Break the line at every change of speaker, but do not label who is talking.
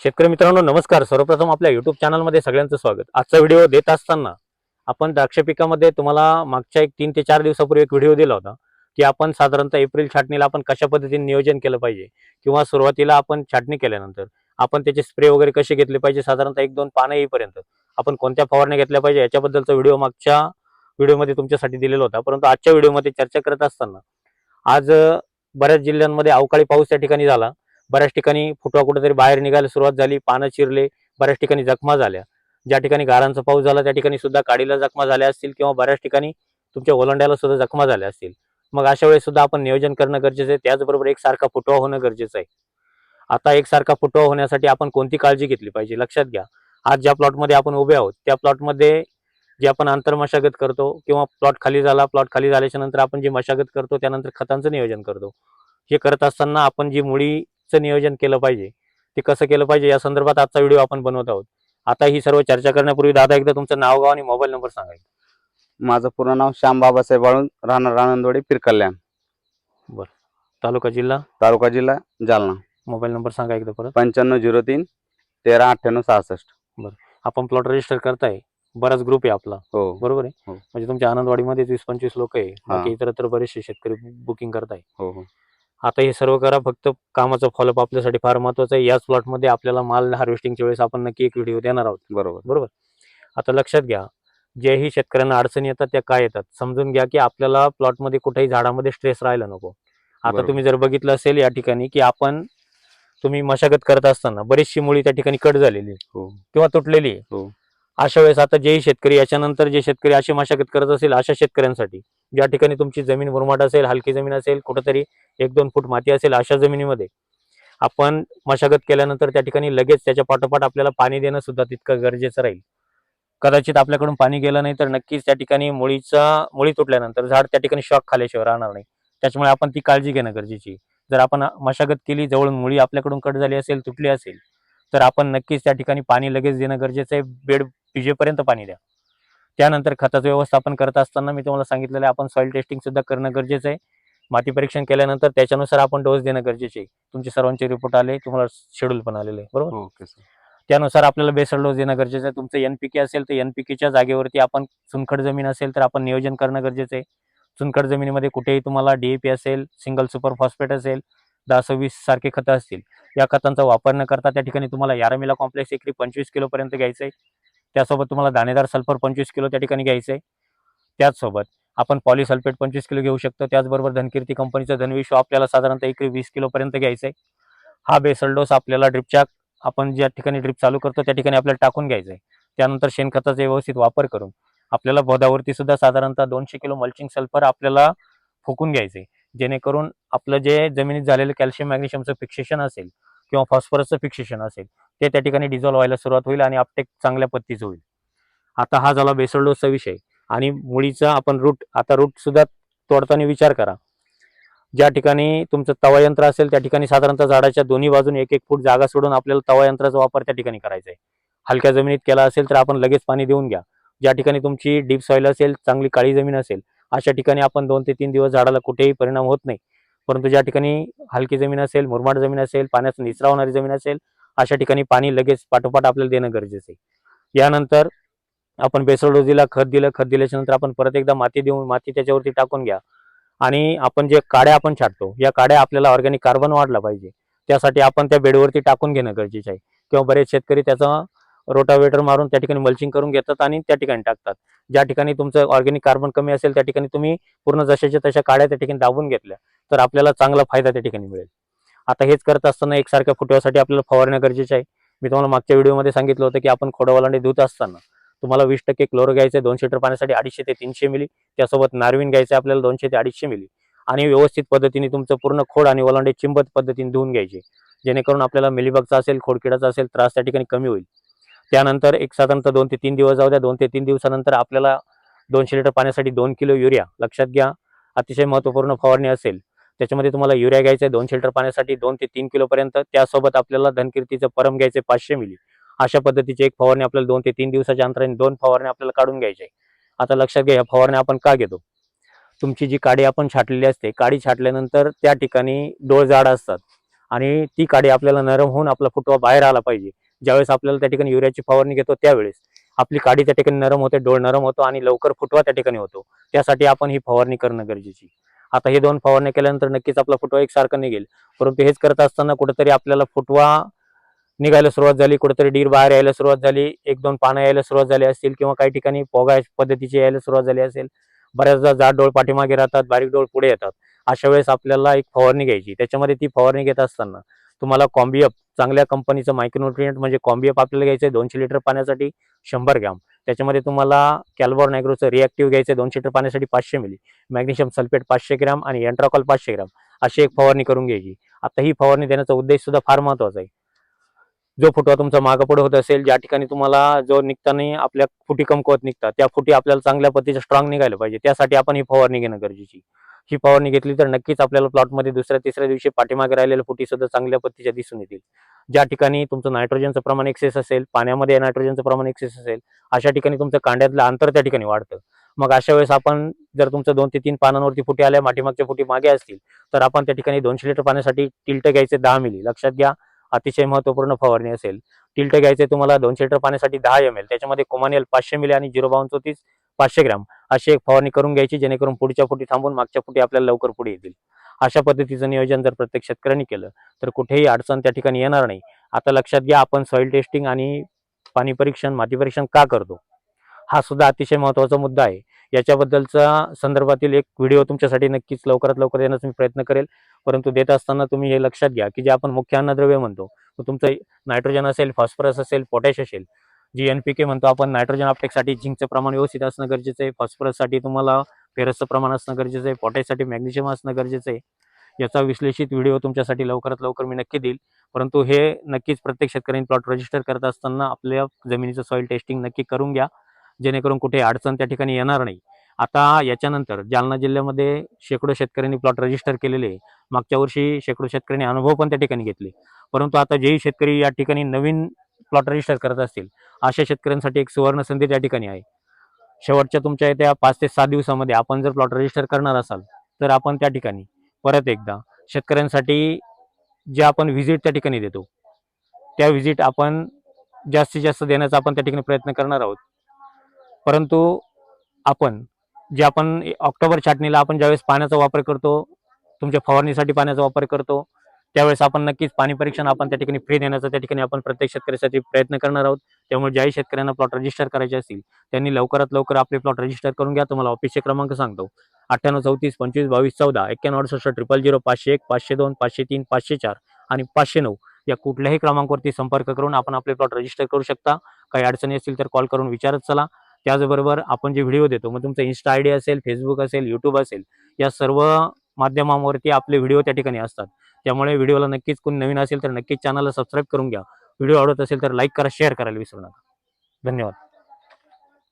शेतकरी मित्रांनो नमस्कार. सर्वप्रथम आपल्या युट्यूब चॅनलमध्ये सगळ्यांचं स्वागत. आजचा व्हिडिओ देत असताना आपण द्राक्ष पिकामध्ये तुम्हाला मागच्या 3 ते 4 दिवसापूर्वी एक व्हिडिओ दिला होता की आपण साधारणतः एप्रिल छाटणीला आपण कशा पद्धतीने नियोजन केलं पाहिजे किंवा सुरुवातीला आपण छाटणी केल्यानंतर आपण त्याचे स्प्रे वगैरे कसे घेतले पाहिजे, साधारणतः 1-2 पानं येईपर्यंत आपण कोणत्या फवारण्या घेतल्या पाहिजे याच्याबद्दलचा व्हिडिओ मागच्या व्हिडिओमध्ये तुमच्यासाठी दिलेला होता. परंतु आजच्या व्हिडिओमध्ये चर्चा करत असताना आज बऱ्याच जिल्ह्यांमध्ये अवकाळी पाऊस त्या ठिकाणी झाला. बऱ्याच ठिकाणी फुटवा कुठेतरी बाहेर निघायला सुरुवात झाली, पानं चिरले, बऱ्याच ठिकाणी जखमा झाल्या. ज्या ठिकाणी गारांचा पाऊस झाला त्या ठिकाणी सुद्धा काडीला जखमा झाल्या असतील किंवा बऱ्याच ठिकाणी तुमच्या ओलांड्याला सुद्धा जखमा झाल्या असतील. मग अशा वेळेस सुद्धा आपण नियोजन करणं गरजेचं आहे. त्याचबरोबर एकसारखा फुटवा होणं गरजेचं आहे. आता एकसारखा फुटवा होण्यासाठी आपण कोणती काळजी घेतली पाहिजे लक्षात घ्या. आज ज्या प्लॉटमध्ये आपण उभे आहोत त्या प्लॉटमध्ये जे आपण आंतरमशागत करतो किंवा प्लॉट खाली झाल्याच्या नंतर आपण जी मशागत करतो त्यानंतर खतांचं नियोजन करतो. हे करत असताना आपण जी मुळीचं नियोजन केलं पाहिजे ते कसं केलं पाहिजे या संदर्भात आजचा व्हिडिओ आपण बनवत आहोत. आता ही सर्व चर्चा करण्यापूर्वी दादा एकदा तुमचं नाव, गाव आणि मोबाईल नंबर सांगायचं.
माझं पूर्ण नाव श्याम बाबासाहेब वाळून, राहणार आनंदवाडी, पिरकल्याण,
बरं. तालुका, जिल्हा?
तालुका जिल्हा जालना.
मोबाईल नंबर सांगा एकदा परत.
9503 139866.
बरं. आपण प्लॉट रजिस्टर करताय, बराच ग्रुप आहे आपला,
हो
बरोबर आहे?
हो.
म्हणजे तुमच्या आनंदवाडीमध्ये 20-25 लोक आहे,
हा.
बाकी इतरत्र बरेचसे शेतकरी बुकिंग करताय.
हो हो.
आता हे सर्व करा, फक्त कामाचा फॉलोअप आपल्यासाठी फार महत्वाचं आहे. याच प्लॉटमध्ये आपल्याला माल हार्वेस्टिंगच्या वेळेस आपण नक्की एक व्हिडिओ देणार आहोत. बरोबर. आता लक्षात घ्या, जेही शेतकऱ्यांना अडचणी येतात त्या काय येतात समजून घ्या की आपल्याला प्लॉटमध्ये कुठेही झाडामध्ये स्ट्रेस राहायला नको. आता
बरोबर.
तुम्ही जर बघितलं असेल या ठिकाणी की तुम्ही मशागत करत असताना बरीचशी मुळी त्या ठिकाणी कट झालेली
हो
किंवा तुटलेली आहे.
हो.
अशा वेळेस आता जेही शेतकरी याच्यानंतर जे शेतकरी अशी मशागत करत असेल अशा शेतकऱ्यांसाठी ज्या ठिकाणी तुमची जमीन मुरमाड असेल, हलकी जमीन असेल, कुठेतरी 1-2 फूट माती असेल, अशा जमिनीमध्ये आपण मशागत केल्यानंतर त्या ठिकाणी लगेच त्याच्या पाठोपाठ आपल्याला पाणी देणं सुद्धा तितकं गरजेचं राहील. कदाचित आपल्याकडून पाणी गेलं नाही तर नक्कीच त्या ठिकाणी मुळी तुटल्यानंतर झाड त्या ठिकाणी शॉक खाल्याशिवाय राहणार नाही. त्याच्यामुळे आपण ती काळजी घेणं गरजेची. जर आपण मशागत केली, जवळून मुळी आपल्याकडून कट झाली असेल, तुटली असेल, तर आपण नक्कीच त्या ठिकाणी पाणी लगेच देणं गरजेचं आहे. बेड भिजेपर्यंत पाणी द्या. त्यानंतर खताचं व्यवस्थापन करत असताना मी तुम्हाला सांगितलेलं आहे आपण सॉइल टेस्टिंग सुद्धा करणं गरजेचं आहे. माती परीक्षण केल्यानंतर त्याच्यानुसार आपण डोस देणं गरजेचे आहे. तुमचे सर्वांचे रिपोर्ट आले, तुम्हाला शेड्यूल पण आलेलं आहे, बरोबर?
Okay sir.
त्यानुसार आपल्याला बेसल डोस देणं गरजेचं आहे. तुमचं NPK असेल तर NPKच्या जागेवरती आपण चुनखड जमीन असेल तर आपण नियोजन करणं गरजेचं आहे. चुनखड जमिनीमध्ये कुठेही तुम्हाला DAP असेल, सिंगल सुपर फॉस्फेट असेल, 10-20 सारखे खतं असतील, या खतांचा वापर न करता त्या ठिकाणी तुम्हाला यारामिला कॉम्प्लेक्स एकरी 25 किलो पर्यंत घ्यायचं आहे. त्यासोबत तुम्हाला दाणेदार सल्फर 25 किलो त्या ठिकाणी घ्यायचं आहे. त्याचसोबत आपण पॉलिसल्फेट 25 किलो घेऊ शकतो. त्याचबरोबर धनकीर्ती कंपनीचं धनविश्व आपल्याला साधारणतः एकरी 20 किलो पर्यंत घ्यायचं आहे. हा बेसल डोस आपल्याला आपण ज्या ठिकाणी ड्रिप चालू करतो त्या ठिकाणी आपल्याला टाकून घ्यायचं आहे. त्यानंतर शेणखताचा व्यवस्थित वापर करून आपल्याला बोधावरती सुद्धा साधारणतः 200 किलो मल्चिंग सल्फर आपल्याला फुकून घ्यायचं आहे. जेणेकरून आपलं जे जमिनीत झालेलं कॅल्शियम मॅग्नेशियमचं फिक्सेशन असेल किंवा फॉस्फरसचं फिक्सेशन असेल ते त्या ठिकाणी डिझॉल्व्ह व्हायला सुरुवात होईल आणि अपटेक चांगल्या पद्धतीचं होईल. आता हा झाला बेसल डोसचा विषय. आणि मुळीचा आपण रूट सुद्धा तोडताना विचार करा. ज्या ठिकाणी तुमचं तवा यंत्र असेल त्या ठिकाणी साधारणतः झाडाच्या दोन्ही बाजूने 1-1 फूट जागा सोडून आपल्याला तवा यंत्राचा वापर त्या ठिकाणी करायचा आहे. हलक्या जमिनीत केला असेल तर आपण लगेच पाणी देऊन घ्या. ज्या ठिकाणी तुमची डीप सॉइल असेल, चांगली काळी जमीन असेल, अशा ठिकाणी आपण 2 ते 3 दिवस झाडाला कुठेही परिणाम होत नाही. परंतु ज्या ठिकाणी हलकी जमीन असेल, मुरमाड जमीन असेल, पाण्याचा निचरा होणारी जमीन असेल, अशा ठिकाणी पाणी लगेच पाठोपाठ आपल्याला देणं गरजेचं आहे. यानंतर आपण बेसल डोस दिला, खत दिल्याच्या नंतर आपण परत एकदा माती त्याच्यावरती टाकून घ्या. आणि आपण जे काड्या आपण छाटतो या काड्या आपल्याला ऑर्गॅनिक कार्बन वाढला पाहिजे त्यासाठी आपण त्या बेडवरती टाकून घेणं गरजेचं आहे. किंवा बरेच शेतकरी त्याचा रोटावेटर मारून त्या ठिकाणी मल्चिंग करून घेतात आणि त्या ठिकाणी टाकतात. ज्या ठिकाणी तुमचं ऑर्गॅनिक कार्बन कमी असेल त्या ठिकाणी तुम्ही पूर्ण जशाच्या तशा काड्या त्या ठिकाणी दाबून घेतल्या तर आपल्याला चांगला फायदा त्या ठिकाणी मिळेल. आता हेच करत असताना एकसारख्या फुटव्यासाठी आपल्याला फवारण्या गरजेच्या आहे. मी तुम्हाला मागच्या व्हिडिओमध्ये सांगितलं होतं की आपण खोडवालांडे धुत असताना तुम्हाला 20% क्लोरो घ्यायचं आहे 200 लिटर पाण्यासाठी 250 ते 300 मिली. त्यासोबत नार्विन घ्यायचं आपल्याला 200 ते 250 मिली. आणि व्यवस्थित पद्धतीने तुमचं पूर्ण खोड आणि ओलांडे चिंबत पद्धतीने धुवून घ्यायचे जेणेकरून आपल्याला मिलीबगचा असेल, खोडकिडाचा असेल त्रास त्या ठिकाणी कमी होईल. त्यानंतर एक साधारणतः 2 ते 3 दिवस जाऊ द्या. 2 ते 3 दिवसानंतर आपल्याला 200 लिटर पाण्यासाठी 2 किलो युरिया, लक्षात घ्या अतिशय महत्त्वपूर्ण फवारणी असेल त्याच्यामध्ये तुम्हाला युरिया घ्यायचं आहे 200 लिटर पाण्यासाठी 2 ते 3 किलो पर्यंत. त्यासोबत आपल्याला धनकीर्तीचं परम घ्यायचं 500 मिली. अशा पद्धतीची एक फवारणी आपल्याला 2 ते 3 दिवसाच्या अंतराने 2 फवारण्या आपल्याला काढून घ्यायच्या. आता लक्षात घ्या या फवारण्या आपण का घेतो. तुमची जी काडी आपण छाटलेली असते, काडी छाटल्यानंतर त्या ठिकाणी डोळ जाड असतात आणि ती काडी आपल्याला नरम होऊन आपला फुटवा बाहेर आला पाहिजे. ज्यावेळेस आपल्याला त्या ठिकाणी युरियाची फवारणी घेतो त्यावेळेस आपली काडी त्या ठिकाणी नरम होते, डोळ नरम होतो आणि लवकर फुटवा त्या ठिकाणी होतो. त्यासाठी आपण ही फवारणी करणं गरजेची. आता हे 2 फवारण्या केल्यानंतर नक्कीच आपला फुटवा एकसारखा निघेल. परंतु हेच करत असताना कुठेतरी आपल्याला फुटवा निघायला सुरुवात झाली, कुठेतरी डीर बाहेर यायला सुरुवात झाली, 1-2 पानं यायला सुरुवात झाली असतील किंवा काही ठिकाणी पोगा पद्धतीची यायला सुरुवात झाली असेल. बऱ्याचदा जाड डोळ पाठीमागे राहतात, बारीक डोळ पुढे येतात. अशा वेळेस आपल्याला एक फवारणी घ्यायची. त्याच्यामध्ये ती फवारणी घेत असताना तुम्हाला कॉम्बिअप चांगल्या कंपनीचं मायक्रोन्यूट्रिएंट म्हणजे कॉम्बिअप आपल्याला घ्यायचं आहे 200 लिटर पाण्यासाठी 100 ग्रॅम. त्याच्यामध्ये तुम्हाला कॅल्बॉर्न ॲग्रोचं रिॲक्टिव्ह घ्यायचं आहे 200 लिटर पाण्यासाठी 500 मिली, मॅग्नेशियम सल्फेट 500 ग्रॅम आणि एन्ट्राकॉल 500 ग्रॅम अशी एक फवारणी करून घ्यायची. आता ही फवारणी देण्याचा उद्देश सुद्धा फार महत्त्वाचा आहे. जो फुटवा तुमचा मागं पुढे होत असेल, ज्या ठिकाणी तुम्हाला जो निघताना आपल्या फुटी कमकुवत निघतात, त्या फुटी आपल्याला चांगल्या पद्धतीच्या स्ट्रॉंग निघायला पाहिजे. त्यासाठी आपण ही फवारणी घेणं गरजेची. ही फवारणी घेतली तर नक्कीच आपल्याला प्लॉटमध्ये दुसऱ्या-तिसऱ्या दिवशी पाठीमागे राहिलेल्या फुटी सुद्धा चांगल्या पद्धतीच्या दिसून येतील. ज्या ठिकाणी तुमचं नायट्रोजनचं प्रमाण एक्सेस असेल, पाण्यामध्ये नायट्रोजनचं प्रमाण एक्सेस असेल, अशा ठिकाणी तुमचं कांड्यातलं अंतर त्या ठिकाणी वाढतं. मग अशा वेळेस आपण जर तुमचं 2 ते 3 पानांवरती फुटी आल्या, पाठीमागच्या फुटी मागे असतील, तर आपण त्या ठिकाणी 200 लिटर पाण्यासाठी टिल्ट घ्यायचे 10 मिली. लक्षात घ्या, अतिशय महत्त्वपूर्ण फवारणी असेल. टिल्ट घ्यायचे तुम्हाला 200 लिटर पाण्यासाठी 10 ml. त्याच्यामध्ये कोमानियल 500 मिली आणि 0.32 500 ग्रॅम अशी एक फवारणी करून घ्यायची, जेणेकरून पुढच्या फुटी थांबून मागच्या फुटी आपल्याला लवकर पुढे येतील. अशा पद्धतीचं नियोजन जर प्रत्येक शेतकऱ्यांनी केलं तर कुठेही अडचण त्या ठिकाणी येणार नाही. आता लक्षात घ्या, आपण सॉइल टेस्टिंग आणि पाणी परीक्षण, माती परीक्षण का करतो? हा सुद्धा अतिशय महत्त्वाचा मुद्दा आहे. याच्याबद्दलचा संदर्भातील एक व्हिडिओ तुमच्यासाठी नक्कीच लवकरात लवकर देण्याचा मी प्रयत्न करेल. परंतु देत असताना तुम्ही हे लक्षात घ्या, की जे आपण मुख्य अन्नद्रव्य म्हणतो, तर तुमचं नायट्रोजन असेल, फॉस्फरस असेल, पोटॅश असेल, जी NPK म्हणतो आपण, नायट्रोजन अपटेकसाठी झिंकचं प्रमाण व्यवस्थित असणं गरजेचं आहे. फॉस्फरससाठी तुम्हाला फेरसचं प्रमाण असणं गरजेचं आहे. पोटॅशसाठी मॅग्नेशियम असणं गरजेचं आहे. याचा विश्लेषित व्हिडिओ तुमच्यासाठी लवकरात लवकर मी नक्की देईल. परंतु हे नक्कीच प्रत्येक शेतकऱ्यांनी प्लॉट रजिस्टर करत असताना आपल्या जमिनीचं सॉइल टेस्टिंग नक्की करून घ्या, जेणेकरून कुठे अडचण त्या ठिकाणी येणार नाही. आता याच्यानंतर जालना जिल्ह्यामध्ये शेकडो शेतकऱ्यांनी प्लॉट रजिस्टर केलेले आहे. मागच्या वर्षी शेकडो शेतकऱ्यांनी अनुभव पण त्या ठिकाणी घेतले. परंतु आता जेही शेतकरी या ठिकाणी नवीन प्लॉट रजिस्टर करत असतील, अशा शेतकऱ्यांसाठी एक सुवर्ण संधी त्या ठिकाणी आहे. शेवटच्या तुमच्या येत्या 5 ते 7 दिवसामध्ये आपण जर प्लॉट रजिस्टर करणार असाल, तर आपण त्या ठिकाणी परत एकदा शेतकऱ्यांसाठी जे आपण व्हिजिट त्या ठिकाणी देतो, त्या व्हिजिट आपण जास्तीत जास्त देण्याचा आपण त्या ठिकाणी प्रयत्न करणार आहोत. परंतु आपण ऑक्टोबर छाटणीला आपण ज्यावेळेस पाण्याचा वापर करतो, तुमच्या फवारणीसाठी पाण्याचा वापर करतो, त्यावेळेस आपण नक्कीच पाणी परीक्षण आपण त्या ठिकाणी फ्री देण्याचा त्या ठिकाणी आपण प्रत्येक शेतकऱ्यासाठी प्रयत्न करणार आहोत. त्यामुळे ज्याही शेतकऱ्यांना प्लॉट रजिस्टर करायचे असतील, त्यांनी लवकरात लवकर आपले प्लॉट रजिस्टर करून घ्या. तुम्हाला ऑफिसचे क्रमांक सांगतो: 98 34 25 22 14 91 68 000 501 502 503 504 आणि 509 या कुठल्याही क्रमांकावरती संपर्क करून आपण आपले प्लॉट रजिस्टर करू शकता. काही अडचणी असतील तर कॉल करून विचारत चला. त्याचबरोबर आपण जे व्हिडिओ देतो, मग तुमचं इन्स्टा आयडी असेल, फेसबुक असेल, यूट्यूब असेल, या सर्व माध्यमांवरती आपले व्हिडिओ त्या ठिकाणी असतात. त्यामुळे व्हिडिओला नक्कीच कोणी नवीन असेल तर नक्कीच चॅनलला सबस्क्राईब करून घ्या. व्हिडिओ आवडत असेल तर लाईक करा, शेअर करायला विसरू नका. धन्यवाद.